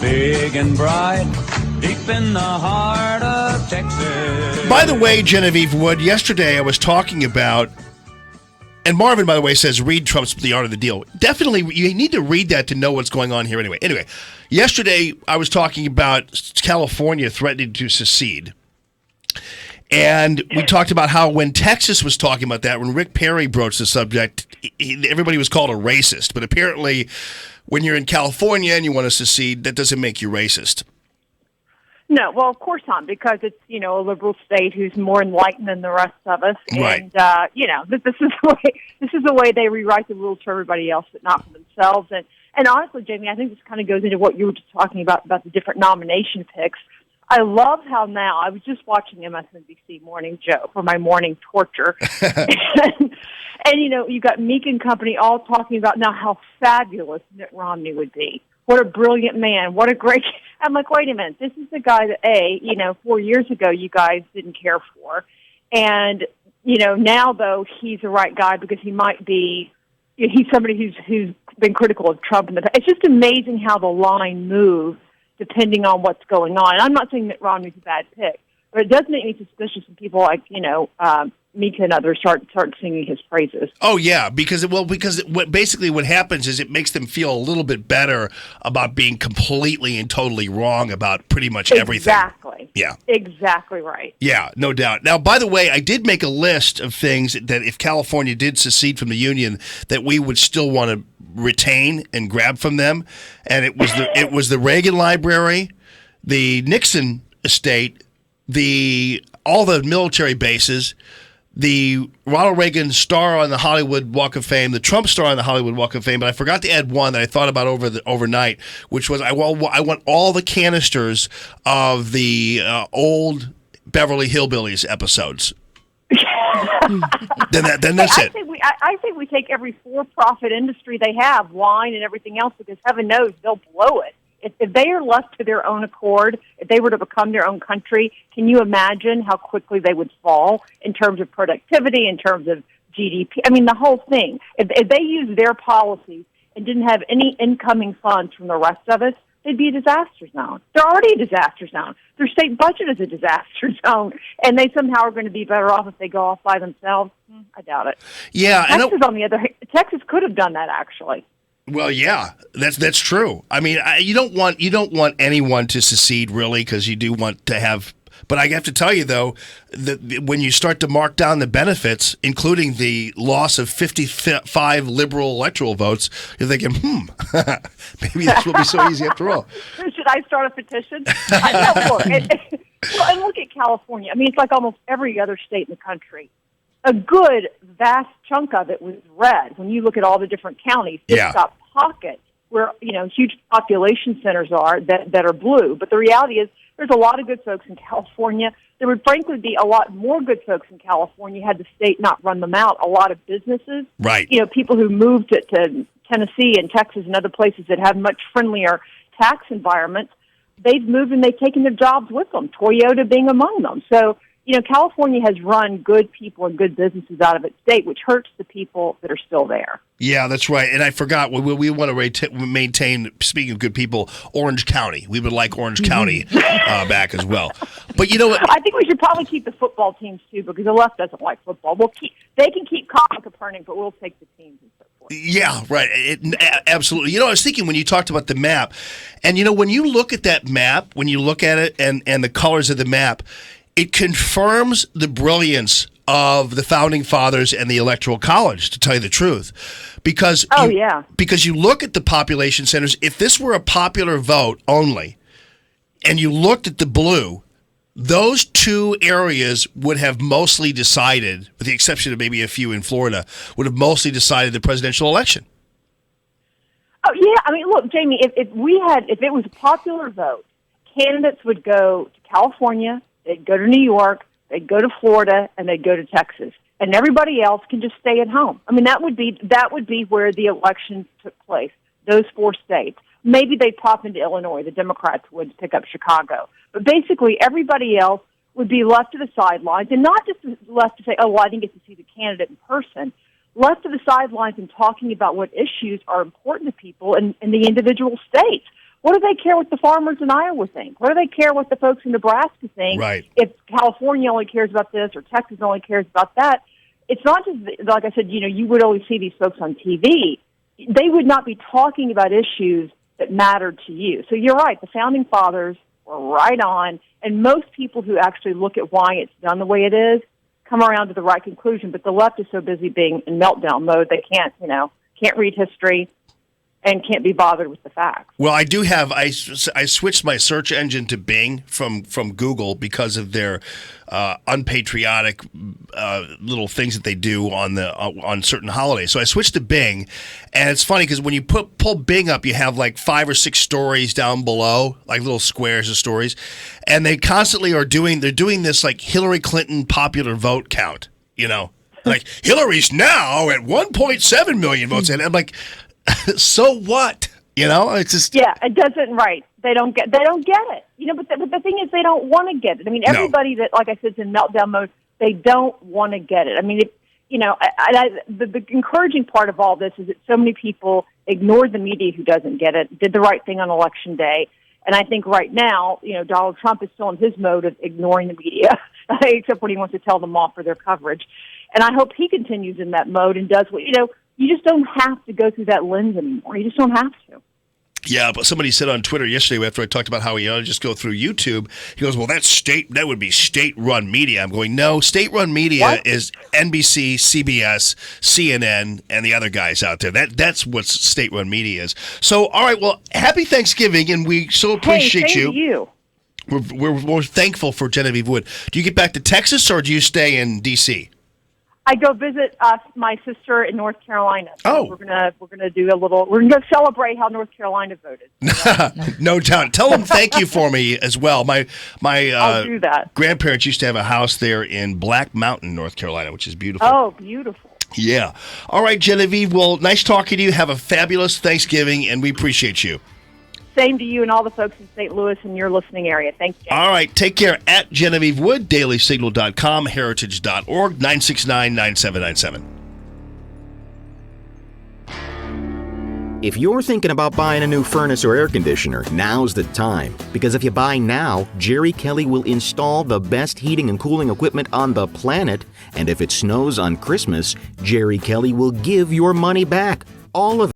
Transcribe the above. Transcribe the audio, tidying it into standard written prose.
big and bright, deep in the heart of Texas. By the way, Genevieve Wood, yesterday I was talking about, and Marvin, by the way, says read Trump's The Art of the Deal. Definitely, you need to read that to know what's going on here anyway. Anyway, yesterday I was talking about California threatening to secede. And we talked about how when Texas was talking about that, when Rick Perry broached the subject, everybody was called a racist. But apparently, when you're in California and you want to secede, that doesn't make you racist. No, well, of course not, because it's, a liberal state who's more enlightened than the rest of us. Right. And, this is the way they rewrite the rules for everybody else, but not for themselves. And honestly, Jamie, I think this kind of goes into what you were just talking about the different nomination picks. I love how now, I was just watching MSNBC Morning Joe for my morning torture. and you got Meek and company all talking about now how fabulous Mitt Romney would be. What a brilliant man. What a great... I'm like, wait a minute. This is the guy that, 4 years ago you guys didn't care for. And, now, though, he's the right guy because he might be... He's somebody who's been critical of Trump in the past. It's just amazing how the line moves depending on what's going on. And I'm not saying Mitt Romney's a bad pick, but it does make me suspicious when people like, Mika and others start singing his praises. Oh, yeah, because what happens is it makes them feel a little bit better about being completely and totally wrong about pretty much everything. Exactly. Yeah. Exactly right. Yeah, no doubt. Now, by the way, I did make a list of things that if California did secede from the Union, that we would still want to retain and grab from them. And it was the Reagan Library, the Nixon estate, all the military bases, the Ronald Reagan star on the Hollywood Walk of Fame, the Trump star on the Hollywood Walk of Fame, but I forgot to add one that I thought about overnight, which was I want all the canisters of the old Beverly Hillbillies episodes. then that's it. I think we take every for-profit industry they have, wine and everything else, because heaven knows they'll blow it. If they are left to their own accord, if they were to become their own country, can you imagine how quickly they would fall in terms of productivity, in terms of GDP? I mean, the whole thing. If they used their policies and didn't have any incoming funds from the rest of us, they'd be a disaster zone. They're already a disaster zone. Their state budget is a disaster zone, and they somehow are going to be better off if they go off by themselves. I doubt it. Yeah, Texas, on the other hand, Texas could have done that, actually. Well, yeah, that's true. I mean, you don't want anyone to secede, really, because you do want to have. But I have to tell you, though, that when you start to mark down the benefits, including the loss of 55 liberal electoral votes, you're thinking, maybe this will be so easy after all. Should I start a petition? And look at California. I mean, it's like almost every other state in the country. A good, vast chunk of it was red. When you look at all the different counties, it's got pockets where, huge population centers are that are blue. But the reality is there's a lot of good folks in California. There would frankly be a lot more good folks in California had the state not run them out. A lot of businesses. Right. People who moved to Tennessee and Texas and other places that have much friendlier tax environments, they've moved and they've taken their jobs with them, Toyota being among them. So, California has run good people and good businesses out of its state, which hurts the people that are still there. Yeah, that's right. And I forgot, we want to maintain, speaking of good people, Orange County. We would like Orange County back as well. But you know what? I think we should probably keep the football teams, too, because the left doesn't like football. They can keep Colin Kaepernick, but we'll take the teams and so forth. Yeah, right. Absolutely. I was thinking when you talked about the map, and, when you look at that map, when you look at it and the colors of the map, it confirms the brilliance of the Founding Fathers and the Electoral College, to tell you the truth. Because you look at the population centers, if this were a popular vote only, and you looked at the blue, those two areas would have mostly decided, with the exception of maybe a few in Florida, would have mostly decided the presidential election. Oh, yeah. I mean, look, Jamie, if it was a popular vote, candidates would go to California, they'd go to New York, they'd go to Florida, and they'd go to Texas. And everybody else can just stay at home. I mean, that would be where the elections took place, those four states. Maybe they'd pop into Illinois. The Democrats would pick up Chicago. But basically, everybody else would be left to the sidelines, and not just left to say, oh, well, I didn't get to see the candidate in person, left to the sidelines and talking about what issues are important to people in the individual states. What do they care what the farmers in Iowa think? What do they care what the folks in Nebraska think? Right. If California only cares about this or Texas only cares about that, it's not just, like I said, you would always see these folks on TV. They would not be talking about issues that mattered to you. So you're right. The Founding Fathers were right on, and most people who actually look at why it's done the way it is come around to the right conclusion, but the left is so busy being in meltdown mode, they can't read history and can't be bothered with the facts. Well, I do have. I switched my search engine to Bing from Google because of their unpatriotic little things that they do on certain holidays. So I switched to Bing, and it's funny because when you pull Bing up, you have like 5 or 6 stories down below, like little squares of stories, and they constantly are doing. They're doing this like Hillary Clinton popular vote count. Like Hillary's now at 1.7 million votes, and I'm like. So what? It's just it doesn't right. They don't get it. But the thing is, they don't want to get it. I mean, everybody that, like I said, is in meltdown mode, they don't want to get it. I mean, the encouraging part of all this is that so many people ignored the media who doesn't get it, did the right thing on Election Day, and I think right now, Donald Trump is still in his mode of ignoring the media, except when he wants to tell them off for their coverage. And I hope he continues in that mode and does what You just don't have to go through that lens anymore. You just don't have to. Yeah, but somebody said on Twitter yesterday after I talked about how he ought to just go through YouTube, he goes, well, that would be state-run media. I'm going, no, state-run media is NBC, CBS, CNN, and the other guys out there. That's what state-run media is. So, all right, well, happy Thanksgiving, and we so appreciate same to you. We're thankful for Genevieve Wood. Do you get back to Texas, or do you stay in D.C.? I go visit my sister in North Carolina. So we're gonna go celebrate how North Carolina voted. No doubt. Tell them thank you for me as well. My I'll do that. Grandparents used to have a house there in Black Mountain, North Carolina, which is beautiful. Oh, beautiful. Yeah. All right, Genevieve. Well, nice talking to you. Have a fabulous Thanksgiving, and we appreciate you. Same to you and all the folks in St. Louis and your listening area. Thanks, James. All right. Take care. At Genevieve Wood, dailysignal.com, heritage.org, 969-9797. If you're thinking about buying a new furnace or air conditioner, now's the time. Because if you buy now, Jerry Kelly will install the best heating and cooling equipment on the planet. And if it snows on Christmas, Jerry Kelly will give your money back. All of